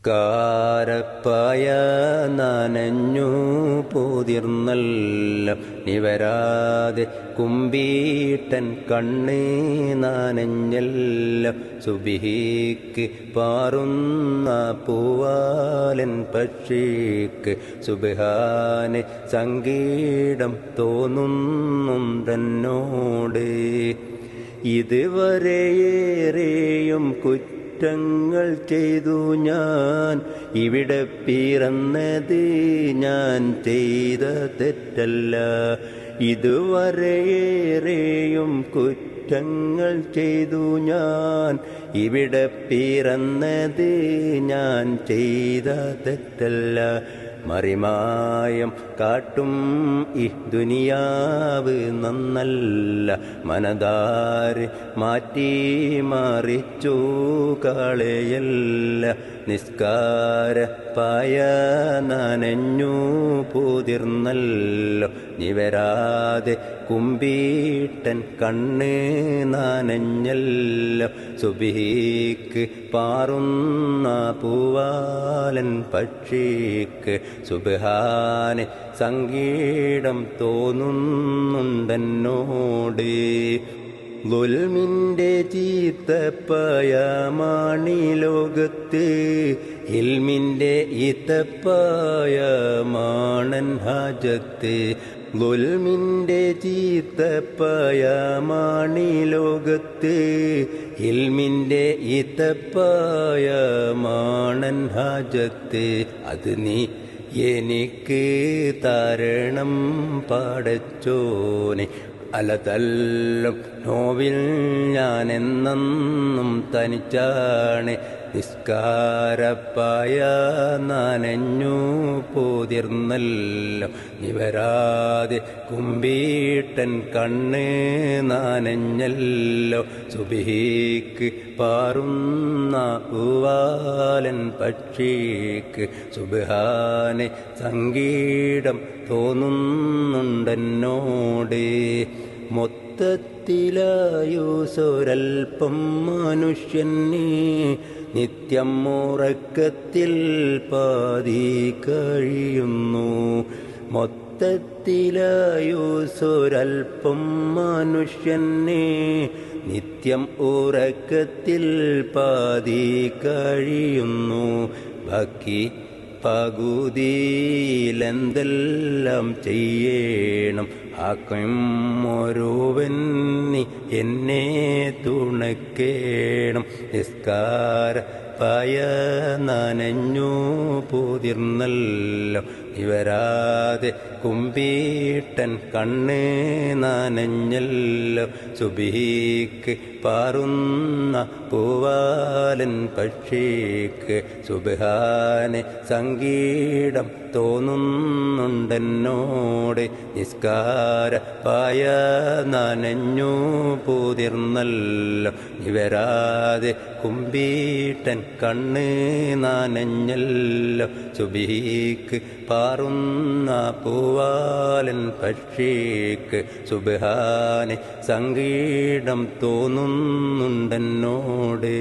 കാരപ്പായ നനഞ്ഞു പോതിർന്നല്ല നിവരാതെ കുമ്പീട്ടൻ കണ്ണേ നനഞ്ഞല്ല സുബിഹിക്ക് പാറുന്ന പൂവാലൻ പക്ഷിക്ക് സുബ്ഹാനെ സംഗീതം തോന്നുന്നുണ്ടെന്നോട് ഇതുവരെയേറെയും കുറ്റങ്ങൾ ചെയ്തു ഞാൻ ഇവിടെ പിറന്നത് ഞാൻ ചെയ്ത തെറ്റല്ല ഇതുവരെയേറെയും കുറ്റങ്ങൾ ചെയ്തു ഞാൻ ഇവിടെ പിറന്നത് ഞാൻ ചെയ്ത തെറ്റല്ല മറിമായം കാട്ടും ഈ ദുനിയാവ് നന്നല്ല മനതാര് മാറ്റി മറിച്ചു കളയല്ല നിസ്കാര പായ നനഞ്ഞു പോതിർന്നല്ലോ നിവരാതെ കുമ്പീട്ടൻ കണ്ണ് നനഞ്ഞല്ലോ സുബിഹിക്ക് പാറുന്ന പൂവാലൻ പക്ഷിക്ക് സുബ്ഹാനെ സംഗീതം തോന്നുന്നുണ്ടെന്നോട് ഗുൽമിന്റെ ചീത്തപ്പയമാണി ലോകത്ത് ഇൽമിന്റെ ഈത്തപ്പയമാണൻ ഹാജത്ത് ഗുൽമിന്റെ ചീത്തപ്പയമാണി ലോകത്ത് ഇൽമിന്റെ ഈത്തപ്പയമാണൻ ഹാജത്ത് അത് നീ എനിക്ക് താരണം പടച്ചോനെ അലതല്ലും നോവിൽ ഞാനെന്നും തനിച്ചാണ് നിസ്കാരപ്പായ നനഞ്ഞു പോതിർന്നല്ലോ നിവരാതെ കുമ്പീട്ടൻ കണ്ണ് നനഞ്ഞല്ലോ സുബിഹിക്ക് പാറുന്ന പൂവാലൻ പക്ഷിക്ക് സുബ്ഹാനെ സംഗീതം തോന്നുന്നുണ്ടെന്നോട് മൊത്തത്തിലായുസൊരൽപ്പം മനുഷ്യന് നിത്യം ഉറക്കത്തിൽ പാതി കഴിയുന്നു മൊത്തത്തിലായുസൊരൽപ്പം മനുഷ്യന് നിത്യം ഉറക്കത്തിൽ പാതി കഴിയുന്നു ബാക്കി പകുതിയിലെന്തെല്ലാം ചെയ്യണം ആക്കും ഒരുവന്നി എന്നെ തുണക്കേണം നിസ്കാര പായ നനഞ്ഞു പോതിർന്നല്ലോ ഇവരാതെ കുമ്പീട്ടൻ കണ്ണ് നനഞ്ഞല്ലോ സുബിഹിക്ക് പാറുന്ന പൂവാലൻ പക്ഷിക്ക് സുബ്ഹാനെ സംഗീതം തോന്നുന്നുണ്ടെന്നോട് നിസ്കാര പായ നനഞ്ഞു പോതിർന്നല്ലോ ഇവരാതെ കുമ്പീട്ടൻ കണ്ണ് നനഞ്ഞല്ലോ സുബിഹിക്ക് പാറുന്ന പൂവാലൻ പക്ഷിക്ക് സുബ്ഹാനെ സംഗീതം തോന്നുന്നുണ്ടെന്നോട്